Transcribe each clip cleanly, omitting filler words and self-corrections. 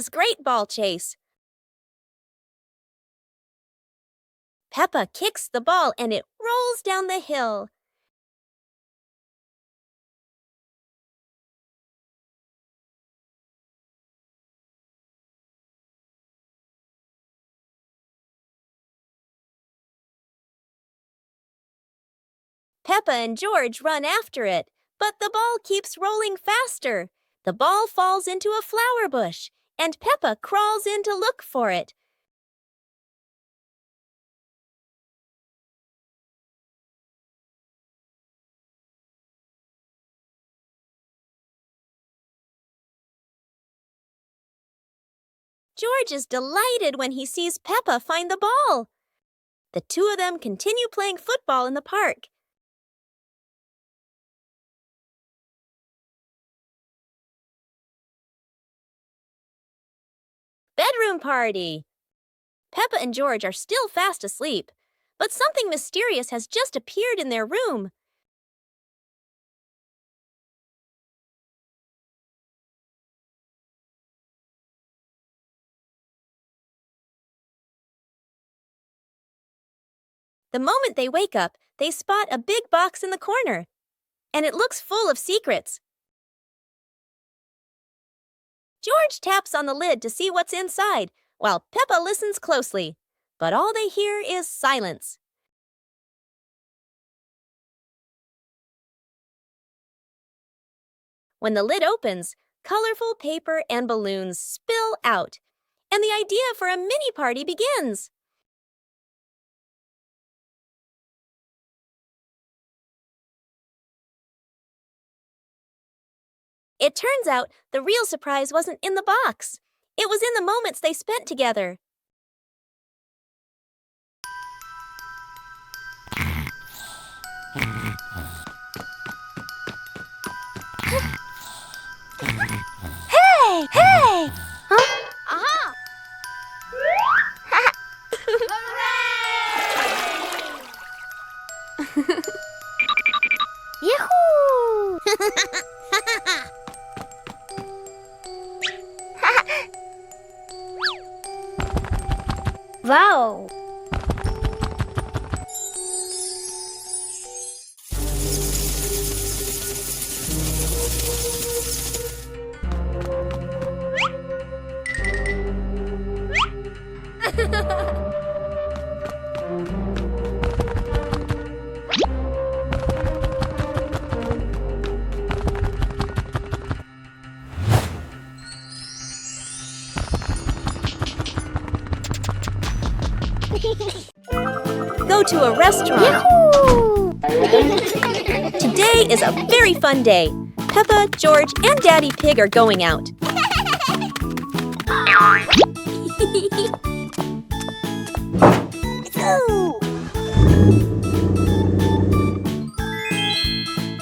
Peppa's great ball chase. Peppa kicks the ball and it rolls down the hill. Peppa and George run after it, but the ball keeps rolling faster. The ball falls into a flower bush, and Peppa crawls in to look for it. George is delighted when he sees Peppa find the ball. The two of them continue playing football in the park. Bedroom party! Peppa and George are still fast asleep, but something mysterious has just appeared in their room. The moment they wake up, they spot a big box in the corner, and it looks full of secrets. George taps on the lid to see what's inside, while Peppa listens closely, but all they hear is silence. When the lid opens, colorful paper and balloons spill out, and the idea for a mini party begins. It turns out the real surprise wasn't in the box. It was in the moments they spent together. Hey! Hey! Huh? Aha! Hooray! Yahoo! Wow! Go to a restaurant. Yahoo! Today is a very fun day. Peppa, George, and Daddy Pig are going out.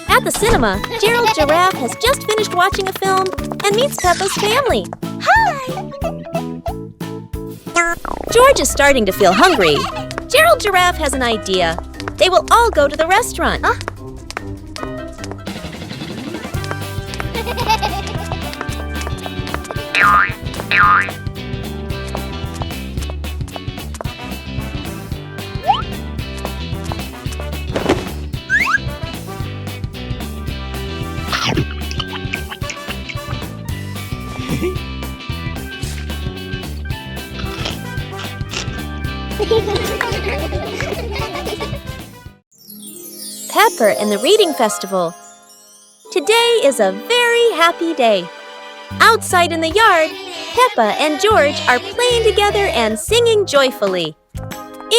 At the cinema, Gerald Giraffe has just finished watching a film and meets Peppa's family. Hi! George is starting to feel hungry. Gerald Giraffe has an idea. They will all go to the restaurant. Pepper and the Reading Festival. Today is a very happy day. Outside in the yard, Peppa and George are playing together and singing joyfully.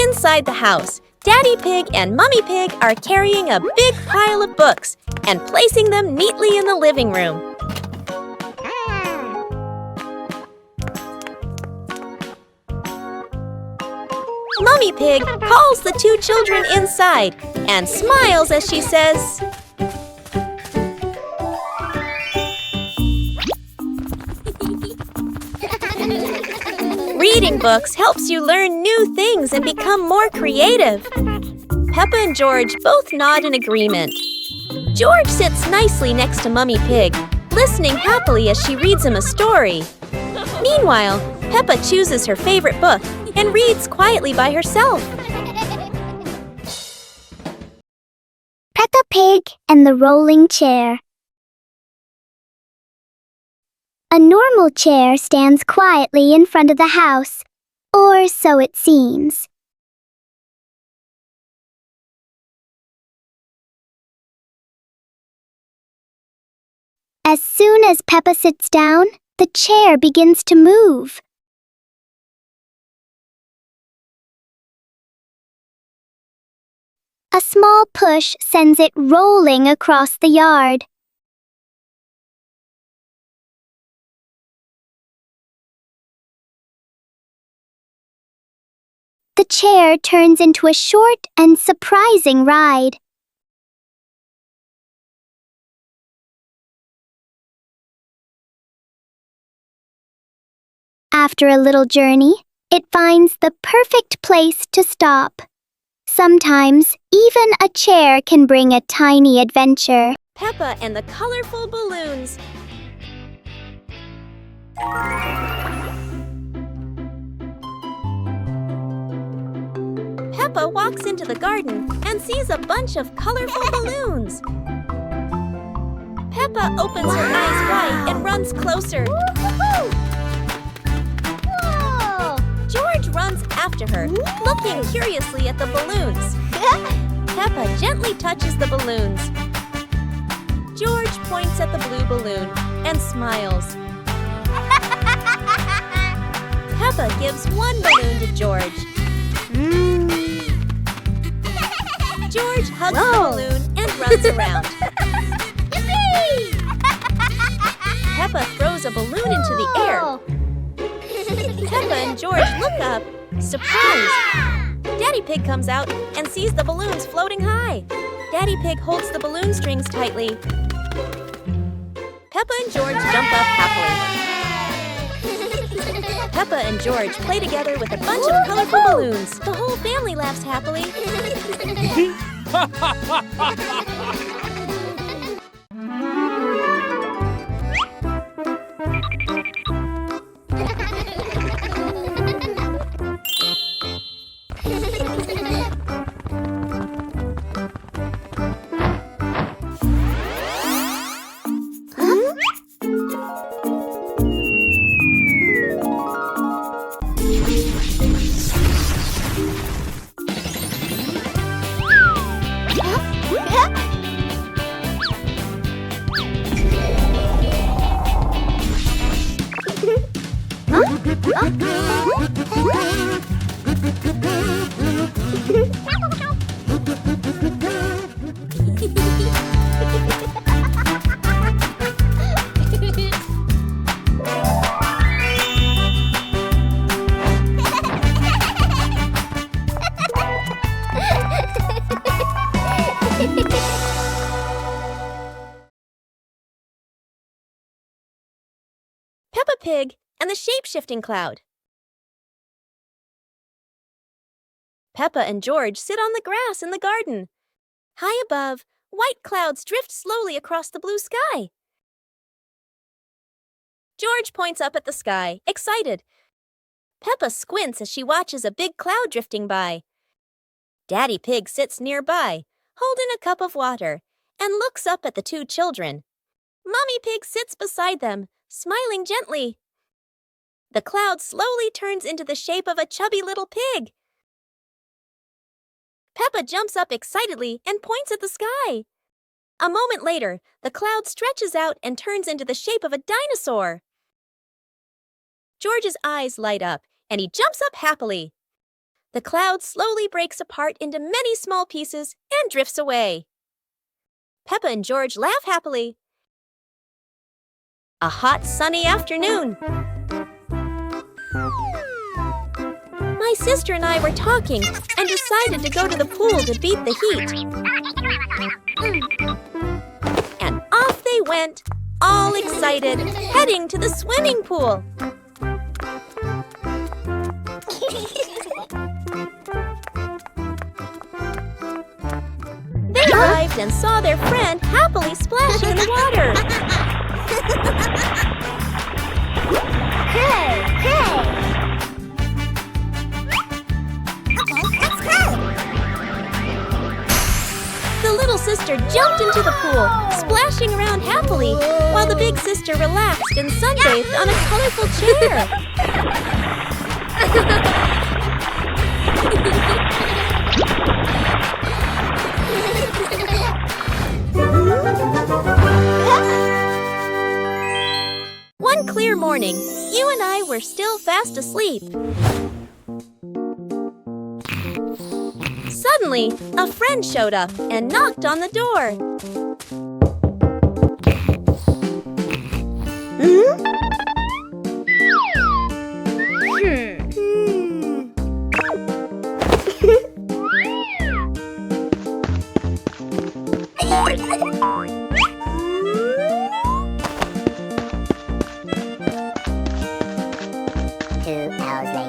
Inside the house, Daddy Pig and Mummy Pig are carrying a big pile of books and placing them neatly in the living room. Mummy Pig calls the two children inside and smiles as she says, "Reading books helps you learn new things and become more creative." Peppa and George both nod in agreement. George sits nicely next to Mummy Pig, listening happily as she reads him a story. Meanwhile, Peppa chooses her favorite book and reads quietly by herself. Peppa Pig and the rolling chair. A normal chair stands quietly in front of the house, or so it seems. As soon as Peppa sits down, the chair begins to move. A small push sends it rolling across the yard. The chair turns into a short and surprising ride. After a little journey, it finds the perfect place to stop. Sometimes, even a chair can bring a tiny adventure. Peppa and the colorful balloons. Peppa walks into the garden and sees a bunch of colorful balloons. Peppa opens her eyes wide and runs closer. George runs after her, looking curiously at the balloons. Peppa gently touches the balloons. George points at the blue balloon and smiles. Peppa gives one balloon to George. George hugs the balloon and runs around. Peppa throws a balloon into the air. Peppa and George look up, surprised. Daddy Pig comes out and sees the balloons floating high. Daddy Pig holds the balloon strings tightly. Peppa and George jump up happily. Peppa and George play together with a bunch of colorful balloons. The whole family laughs happily. Peppa Pig and the shape-shifting cloud. Peppa and George sit on the grass in the garden. High above, white clouds drift slowly across the blue sky. George points up at the sky, excited. Peppa squints as she watches a big cloud drifting by. Daddy Pig sits nearby, holding a cup of water, and looks up at the two children. Mommy Pig sits beside them, smiling gently. The cloud slowly turns into the shape of a chubby little pig. Peppa jumps up excitedly and points at the sky. A moment later, the cloud stretches out and turns into the shape of a dinosaur. George's eyes light up, and he jumps up happily. The cloud slowly breaks apart into many small pieces and drifts away. Peppa and George laugh happily. A hot, sunny afternoon. My sister and I were talking and decided to go to the pool to beat the heat. And off they went, all excited, heading to the swimming pool. They arrived and saw their friend happily splashing in the water. Hey! sister jumped into the pool, splashing around happily, while the big sister relaxed and sunbathed on a colorful chair. One clear morning, you and I were still fast asleep. Suddenly, a friend showed up and knocked on the door.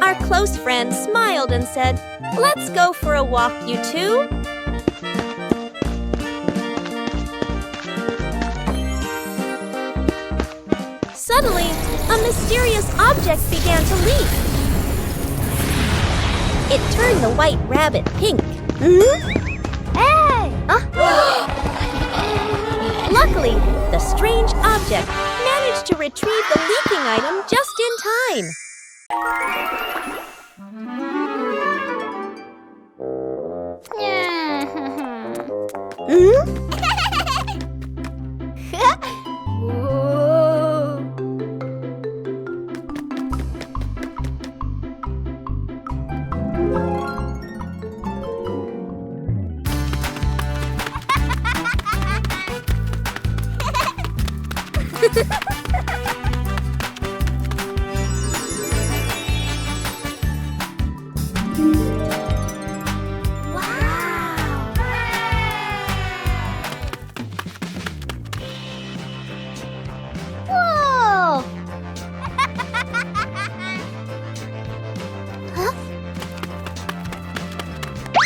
Our close friend smiled and said, "Let's go for a walk, you two." Suddenly, a mysterious object began to leap. It turned the white rabbit pink. Hey! Luckily, the strange object managed to retrieve the leaking item just in time.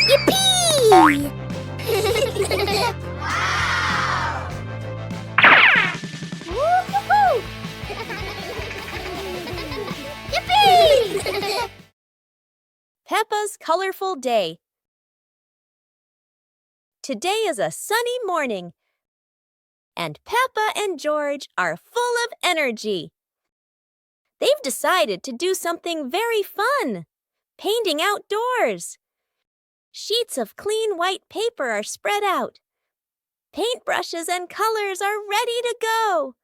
Yippee! Woo-hoo-hoo! Yippee! Peppa's colorful day. Today is a sunny morning, and Peppa and George are full of energy. They've decided to do something very fun, painting outdoors. Sheets of clean white paper are spread out. Paintbrushes and colors are ready to go.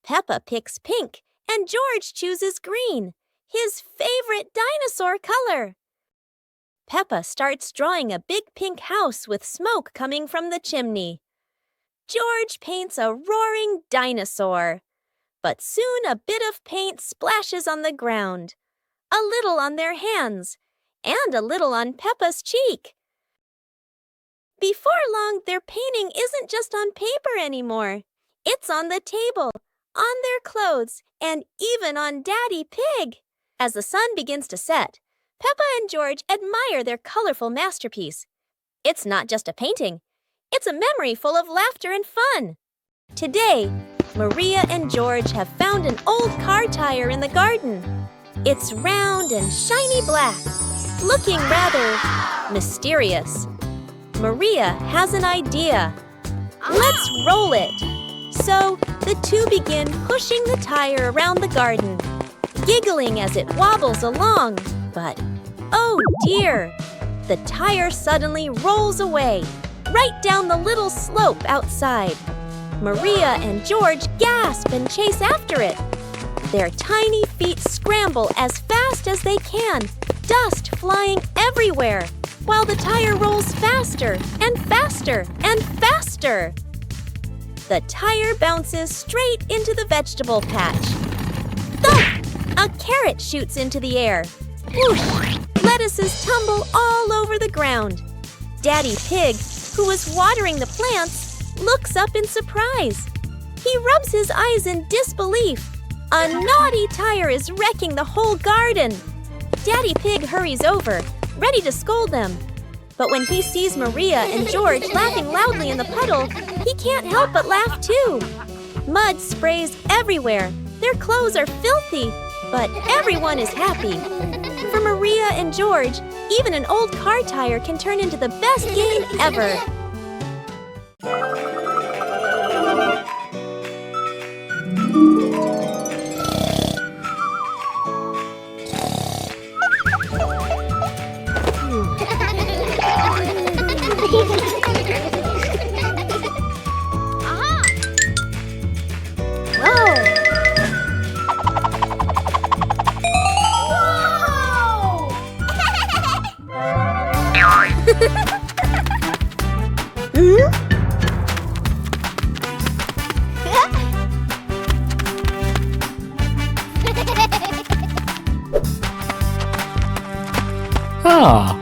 Peppa picks pink, and George chooses green, his favorite dinosaur color. Peppa starts drawing a big pink house with smoke coming from the chimney. George paints a roaring dinosaur. But soon a bit of paint splashes on the ground, a little on their hands, and a little on Peppa's cheek. Before long, their painting isn't just on paper anymore. It's on the table, on their clothes, and even on Daddy Pig. As the sun begins to set, Peppa and George admire their colorful masterpiece. It's not just a painting. It's a memory full of laughter and fun. Today, Maria and George have found an old car tire in the garden. It's round and shiny black, looking rather mysterious. Maria has an idea. Let's roll it. So the two begin pushing the tire around the garden, giggling as it wobbles along. But, oh dear, the tire suddenly rolls away, right down the little slope outside. Maria and George gasp and chase after it. Their tiny feet scramble as fast as they can, dust flying everywhere, while the tire rolls faster and faster and faster. The tire bounces straight into the vegetable patch. Thump! A carrot shoots into the air. Whoosh! Lettuces tumble all over the ground. Daddy Pig, who was watering the plants, looks up in surprise. He rubs his eyes in disbelief. A naughty tire is wrecking the whole garden. Daddy Pig hurries over, ready to scold them. But when he sees Maria and George laughing loudly in the puddle, he can't help but laugh too. Mud sprays everywhere. Their clothes are filthy, but everyone is happy. For Maria and George, even an old car tire can turn into the best game ever. Ah.